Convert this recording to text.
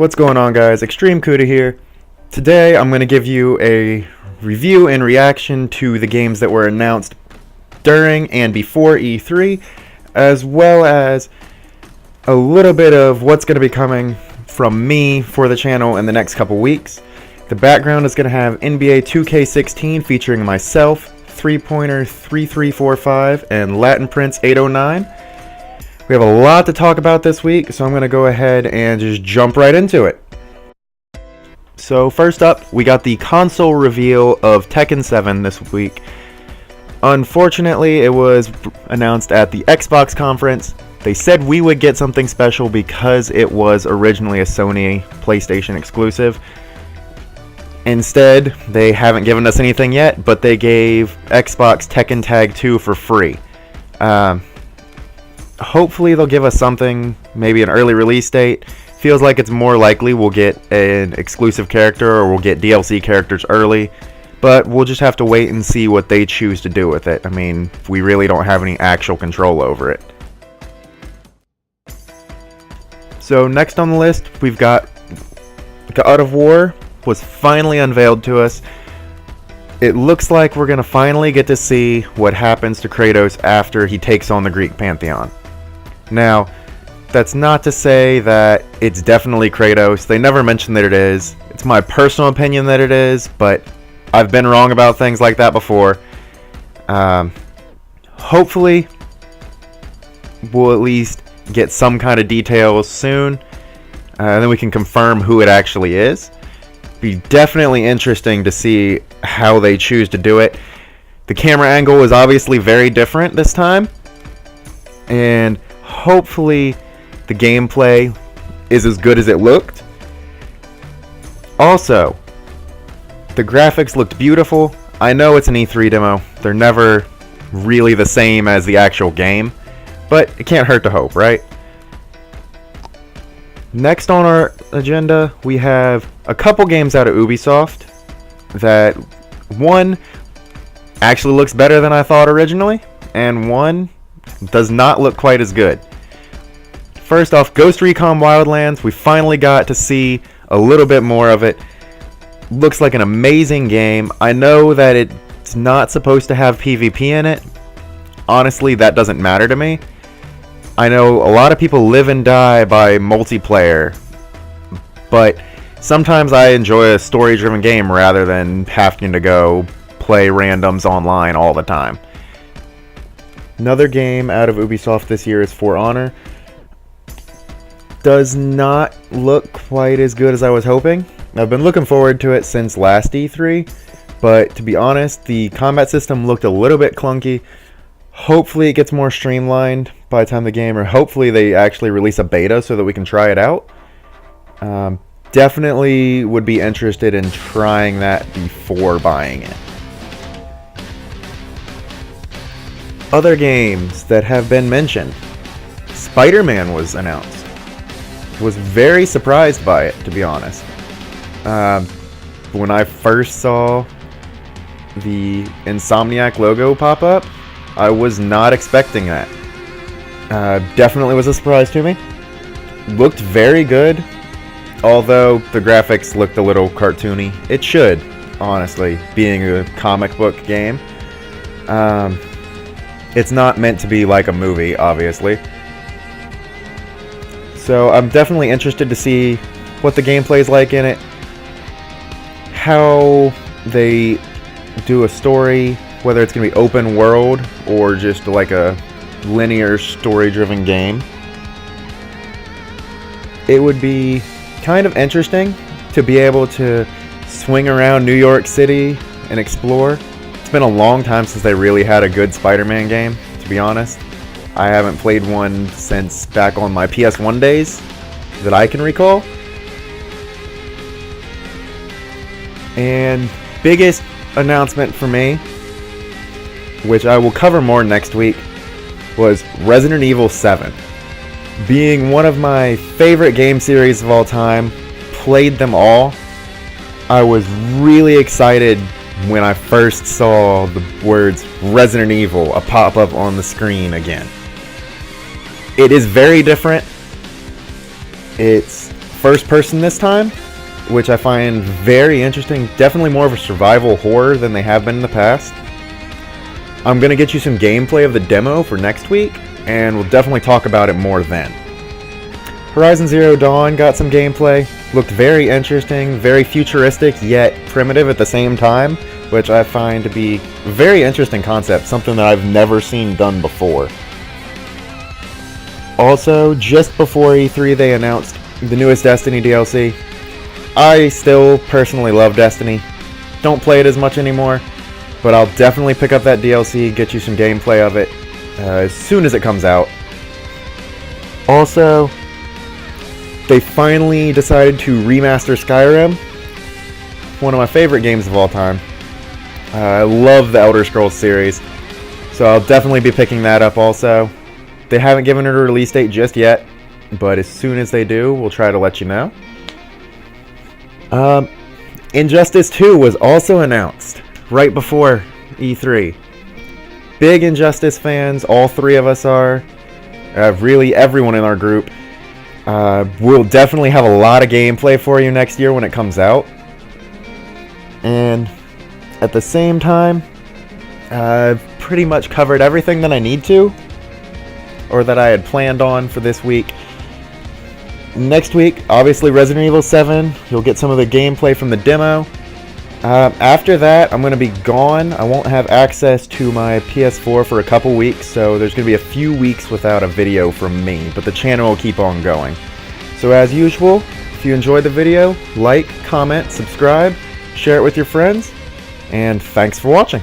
What's going on, guys? X-TREMECUDA here. Today I'm going to give you a review and reaction to the games that were announced during and before E3, as well as a little bit of what's going to be coming from me for the channel in the next couple weeks. The background is going to have NBA 2K16 featuring myself, 3-pointer 3345, and Latin Prince 809. We have a lot to talk about this week, so I'm going to go ahead and just jump right into it. So first up, we got the console reveal of Tekken 7 this week. Unfortunately, it was announced at the Xbox conference. They said we would get something special because it was originally a Sony PlayStation exclusive. Instead, they haven't given us anything yet, but they gave Xbox Tekken Tag 2 for free. Hopefully they'll give us something, maybe an early release date. Feels like it's more likely we'll get an exclusive character or we'll get DLC characters early, but we'll just have to wait and see what they choose to do with it. I mean, we really don't have any actual control over it. So next on the list, we've got God of War was finally unveiled to us. It looks like we're going to finally get to see what happens to Kratos after he takes on the Greek pantheon. Now, that's not to say that it's definitely Kratos. They never mention that it is. It's my personal opinion that it is, but I've been wrong about things like that before. Hopefully, we'll at least get some kind of details soon, and then we can confirm who it actually is. Be definitely interesting to see how they choose to do it. The camera angle is obviously very different this time, and hopefully the gameplay is as good as it looked. Also, the graphics looked beautiful. I know it's an E3 demo. They're never really the same as the actual game, but it can't hurt to hope, right? Next on our agenda, we have a couple games out of Ubisoft that one actually looks better than I thought originally, and one does not look quite as good. First off, Ghost Recon Wildlands. We finally got to see a little bit more of it. Looks like an amazing game. I know that it's not supposed to have PvP in it. Honestly, that doesn't matter to me. I know a lot of people live and die by multiplayer, but sometimes I enjoy a story-driven game rather than having to go play randoms online all the time. Another game out of Ubisoft this year is For Honor. Does not look quite as good as I was hoping. I've been looking forward to it since last E3, but to be honest, the combat system looked a little bit clunky. Hopefully it gets more streamlined by the time the game, or hopefully they actually release a beta so that we can try it out. Definitely would be interested in trying that before buying it. Other games that have been mentioned. Spider-Man was announced. Was very surprised by it, to be honest. When I first saw the Insomniac logo pop up, I was not expecting that. Definitely was a surprise to me. Looked very good, although the graphics looked a little cartoony. It should, honestly, being a comic book game. It's not meant to be like a movie, obviously. So I'm definitely interested to see what the gameplay is like in it, how they do a story, whether it's going to be open world or just like a linear story-driven game. It would be kind of interesting to be able to swing around New York City and explore. It's been a long time since they really had a good Spider-Man game, to be honest. I haven't played one since back on my PS1 days that I can recall. And biggest announcement for me, which I will cover more next week, was Resident Evil 7. Being one of my favorite game series of all time, played them all, I was really excited when I first saw the words Resident Evil pop up on the screen again. It is very different. It's first person this time, which I find very interesting. Definitely more of a survival horror than they have been in the past. I'm going to get you some gameplay of the demo for next week, and we'll definitely talk about it more then. Horizon Zero Dawn got some gameplay. Looked very interesting, very futuristic, yet primitive at the same time, which I find to be a very interesting concept, something that I've never seen done before. Also, just before E3, they announced the newest Destiny DLC. I still personally love Destiny. Don't play it as much anymore, but I'll definitely pick up that DLC, get you some gameplay of it as soon as it comes out. Also, they finally decided to remaster Skyrim, one of my favorite games of all time. I love the Elder Scrolls series, so I'll definitely be picking that up also. They haven't given it a release date just yet, but as soon as they do, we'll try to let you know. Injustice 2 was also announced right before E3. Big Injustice fans, all three of us are. Really, everyone in our group. We'll definitely have a lot of gameplay for you next year when it comes out. And at the same time, I've pretty much covered everything that I need to, or that I had planned on for this week. Next week, obviously Resident Evil 7. You'll get some of the gameplay from the demo. After that, I'm going to be gone. I won't have access to my PS4 for a couple weeks, so there's going to be a few weeks without a video from me, but the channel will keep on going. So as usual, if you enjoyed the video, like, comment, subscribe, share it with your friends, and thanks for watching.